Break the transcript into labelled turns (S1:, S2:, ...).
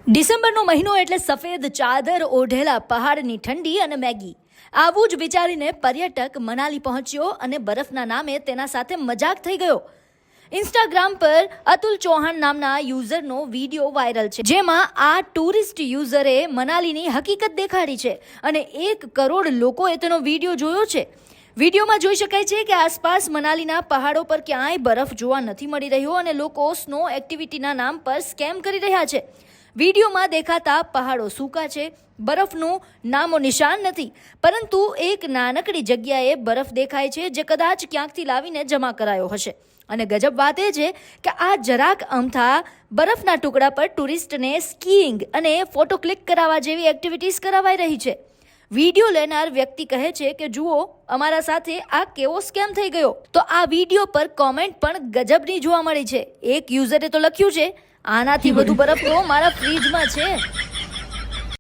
S1: ડિસેમ્બરનો મહિનો એટલે સફેદ ચાદર ઓઢેલા પહાડની ઠંડી અને મેગી. આવું જ વિચારીને પર્યટક મનાલી પહોંચ્યો અને બરફના નામે તેના સાથે મજાક થઈ ગયો. ઇન્સ્ટાગ્રામ પર અતુલ ચૌહાણ નામના યુઝરનો વિડીયો વાયરલ છે, જેમાં આ ટુરિસ્ટ યુઝરે મનાલીની હકીકત દેખાડી છે અને 1 કરોડ લોકોએ તેનો વિડીયો જોયો છે. વિડીયોમાં જોઈ શકાય છે કે આસપાસ મનાલીના પહાડો પર ક્યાંય બરફ જોવા નથી મળી રહ્યો અને લોકો સ્નો એક્ટિવિટીના નામ પર સ્કેમ કરી રહ્યા છે. વિડીયોમાં દેખાતા પહાડો સૂકા છે, બરફનું નામો નિશાન નથી, પરંતુ એક નાનકડી જગ્યાએ બરફ દેખાય છે જે કદાચ ક્યાંકથી લાવીને જમા કરાયો હશે. અને ગજબ વાત એ છે કે આ જરાક અમથા બરફના ટુકડા પર ટુરિસ્ટને સ્કીઇંગ અને ફોટો ક્લિક કરાવવા જેવી એક્ટિવિટીઝ કરાવાઈ રહી છે. વિડીયો લેનાર વ્યક્તિ કહે છે કે જુઓ, અમારા સાથે આ કેવો સ્કેમ થઈ ગયો. તો આ વિડીયો પર કોમેન્ટ પણ ગજબની જોવા મળી છે. એક યુઝરે તો લખ્યું છે, આનાથી વધુ બરફ તો મારા ફ્રીજમાં છે.